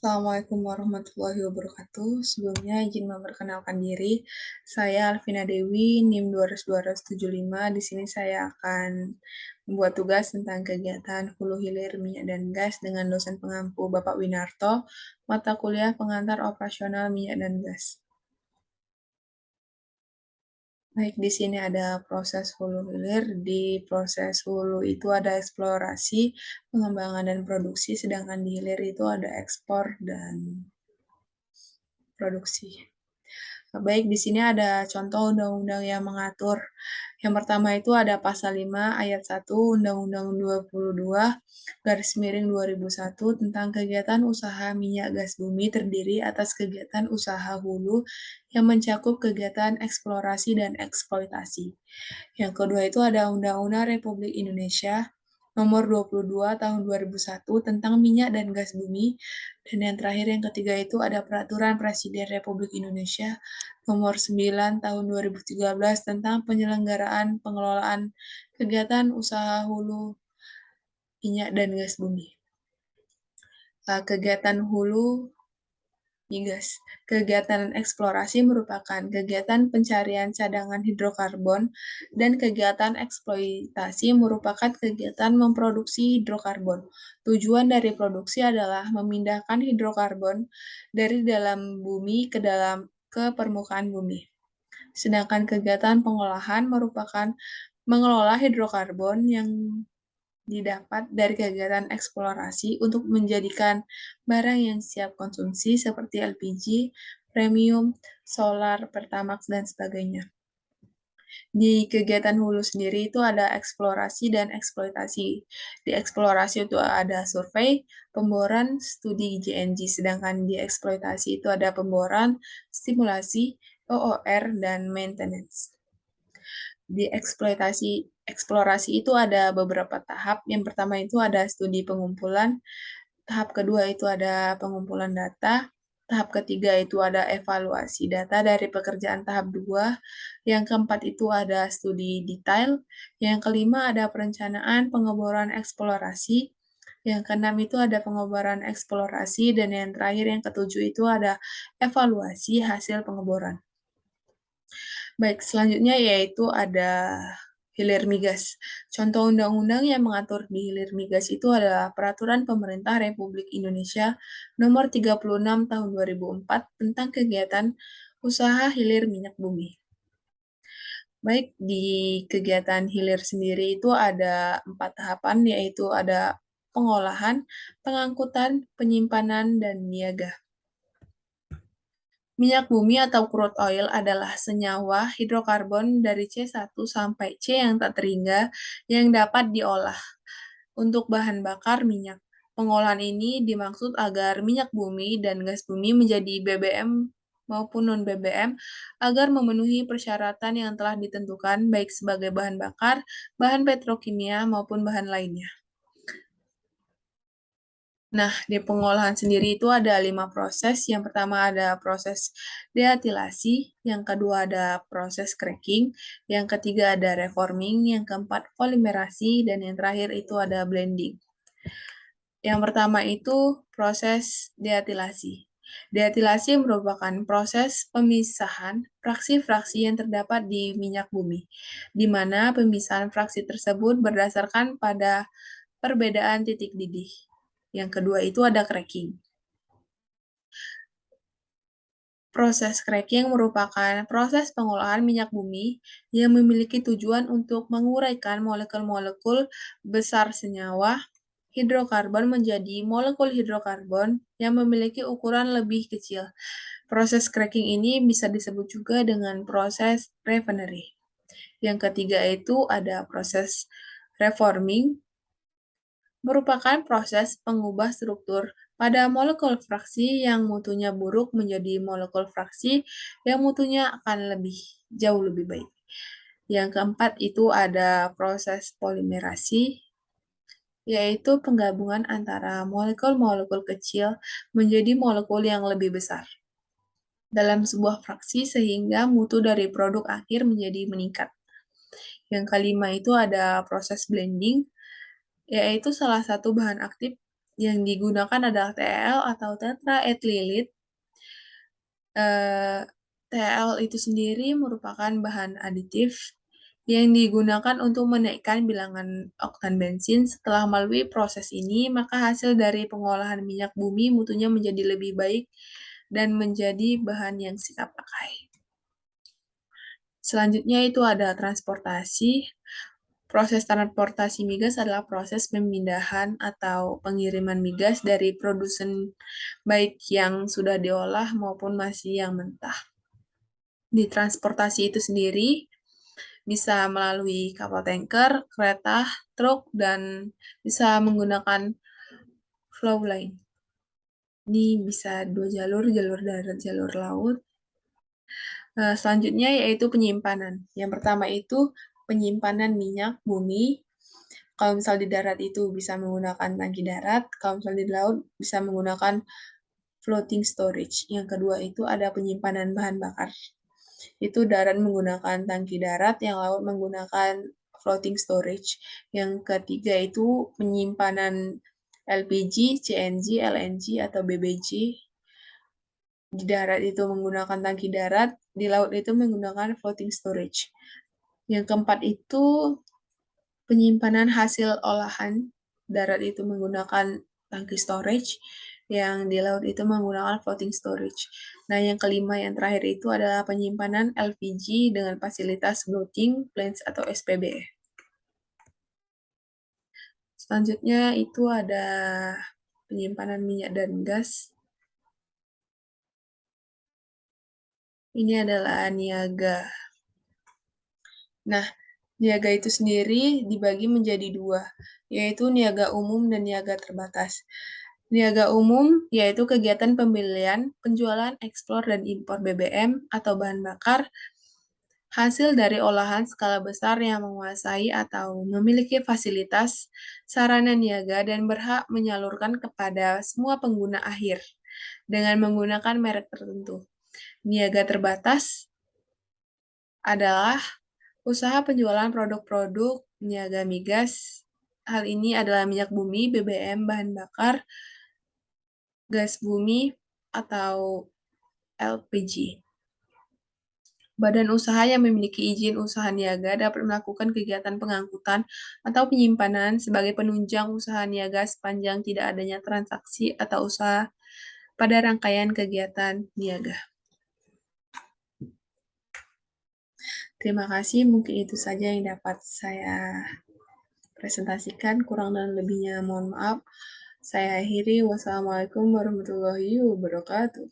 Assalamualaikum warahmatullahi wabarakatuh. Sebelumnya izin memperkenalkan diri. Saya Alvina Dewi, NIM 200-275. Di sini saya akan membuat tugas tentang kegiatan hulu hilir minyak dan gas dengan dosen pengampu Bapak Winarto, mata kuliah pengantar operasional minyak dan gas. Baik, di sini ada proses hulu hilir. Di proses hulu itu ada eksplorasi, pengembangan, dan produksi, sedangkan di hilir itu ada ekspor dan produksi. Baik, di sini ada contoh undang-undang yang mengatur. Yang pertama itu ada pasal 5 ayat 1 Undang-Undang 22 garis miring 2001 tentang kegiatan usaha minyak gas bumi terdiri atas kegiatan usaha hulu yang mencakup kegiatan eksplorasi dan eksploitasi. Yang kedua itu ada Undang-Undang Republik Indonesia Nomor 22 Tahun 2001 tentang minyak dan gas bumi. Dan yang terakhir, yang ketiga itu ada Peraturan Presiden Republik Indonesia Nomor 9 Tahun 2013 tentang penyelenggaraan pengelolaan kegiatan usaha hulu minyak dan gas bumi. Kegiatan hulu migas. Kegiatan eksplorasi merupakan kegiatan pencarian cadangan hidrokarbon dan kegiatan eksploitasi merupakan kegiatan memproduksi hidrokarbon. Tujuan dari produksi adalah memindahkan hidrokarbon dari dalam bumi ke permukaan bumi. Sedangkan kegiatan pengolahan merupakan mengelola hidrokarbon yang didapat dari kegiatan eksplorasi untuk menjadikan barang yang siap konsumsi seperti LPG, premium, solar, pertamax, dan sebagainya. Di kegiatan hulu sendiri itu ada eksplorasi dan eksploitasi. Di eksplorasi itu ada survei, pemboran, studi GNG, sedangkan di eksploitasi itu ada pemboran, stimulasi, OOR, dan maintenance. Di eksplorasi itu ada beberapa tahap. Yang pertama itu ada studi pengumpulan, tahap kedua itu ada pengumpulan data, tahap ketiga itu ada evaluasi data dari pekerjaan tahap 2, yang keempat itu ada studi detail, yang kelima ada perencanaan pengeboran eksplorasi, yang keenam itu ada pengeboran eksplorasi, dan yang terakhir yang ketujuh itu ada evaluasi hasil pengeboran. Baik, selanjutnya yaitu ada hilir migas. Contoh undang-undang yang mengatur di hilir migas itu adalah Peraturan Pemerintah Republik Indonesia Nomor 36 Tahun 2004 tentang kegiatan usaha hilir minyak bumi. Baik, di kegiatan hilir sendiri itu ada 4 tahapan, yaitu ada pengolahan, pengangkutan, penyimpanan, dan niaga. Minyak bumi atau crude oil adalah senyawa hidrokarbon dari C1 sampai C yang tak terhingga yang dapat diolah untuk bahan bakar minyak. Pengolahan ini dimaksud agar minyak bumi dan gas bumi menjadi BBM maupun non-BBM agar memenuhi persyaratan yang telah ditentukan baik sebagai bahan bakar, bahan petrokimia, maupun bahan lainnya. Nah, di pengolahan sendiri itu ada 5 proses. Yang pertama ada proses deatilasi, yang kedua ada proses cracking, yang ketiga ada reforming, yang keempat polimerasi, dan yang terakhir itu ada blending. Yang pertama itu proses deatilasi. Deatilasi merupakan proses pemisahan fraksi-fraksi yang terdapat di minyak bumi, di mana pemisahan fraksi tersebut berdasarkan pada perbedaan titik didih. Yang kedua itu ada cracking. Proses cracking merupakan proses pengolahan minyak bumi yang memiliki tujuan untuk menguraikan molekul-molekul besar senyawa hidrokarbon menjadi molekul hidrokarbon yang memiliki ukuran lebih kecil. Proses cracking ini bisa disebut juga dengan proses refinery. Yang ketiga itu ada proses reforming, merupakan proses pengubah struktur pada molekul fraksi yang mutunya buruk menjadi molekul fraksi yang mutunya akan jauh lebih baik. Yang keempat itu ada proses polimerasi, yaitu penggabungan antara molekul-molekul kecil menjadi molekul yang lebih besar dalam sebuah fraksi sehingga mutu dari produk akhir menjadi meningkat. Yang kelima itu ada proses blending, yaitu salah satu bahan aktif Yang digunakan adalah TEL atau tetraethylite. TEL itu sendiri merupakan bahan aditif yang digunakan untuk menaikkan bilangan oktan bensin. Setelah melalui proses ini, maka hasil dari pengolahan minyak bumi mutunya menjadi lebih baik dan menjadi bahan yang siap pakai. Selanjutnya itu ada transportasi. Proses transportasi migas adalah proses pemindahan atau pengiriman migas dari produsen baik yang sudah diolah maupun masih yang mentah. Di transportasi itu sendiri bisa melalui kapal tanker, kereta, truk, dan bisa menggunakan flow line. Ini bisa 2 jalur, jalur darat, jalur laut. Selanjutnya yaitu penyimpanan. Yang pertama itu penyimpanan minyak bumi. Kalau misal di darat itu bisa menggunakan tangki darat, kalau misal di laut bisa menggunakan floating storage. Yang kedua itu ada penyimpanan bahan bakar. Itu darat menggunakan tangki darat, yang laut menggunakan floating storage. Yang ketiga itu penyimpanan LPG, CNG, LNG, atau BBG. Di darat itu menggunakan tangki darat, di laut itu menggunakan floating storage. Yang keempat itu penyimpanan hasil olahan. Darat itu menggunakan tangki storage, yang di laut itu menggunakan floating storage. Nah, yang kelima yang terakhir itu adalah penyimpanan LPG dengan fasilitas floating plants atau SPB. Selanjutnya itu ada penyimpanan minyak dan gas. Ini adalah niaga. Nah, niaga itu sendiri dibagi menjadi dua, yaitu niaga umum dan niaga terbatas. Niaga umum yaitu kegiatan pembelian, penjualan, ekspor, dan impor BBM atau bahan bakar, hasil dari olahan skala besar yang menguasai atau memiliki fasilitas, sarana niaga, dan berhak menyalurkan kepada semua pengguna akhir dengan menggunakan merek tertentu. Niaga terbatas adalah usaha penjualan produk-produk niaga migas. Hal ini adalah minyak bumi, BBM, bahan bakar, gas bumi, atau LPG. Badan usaha yang memiliki izin usaha niaga dapat melakukan kegiatan pengangkutan atau penyimpanan sebagai penunjang usaha niaga sepanjang tidak adanya transaksi atau usaha pada rangkaian kegiatan niaga. Terima kasih, mungkin itu saja yang dapat saya presentasikan. Kurang dan lebihnya mohon maaf. Saya akhiri. Wassalamualaikum warahmatullahi wabarakatuh.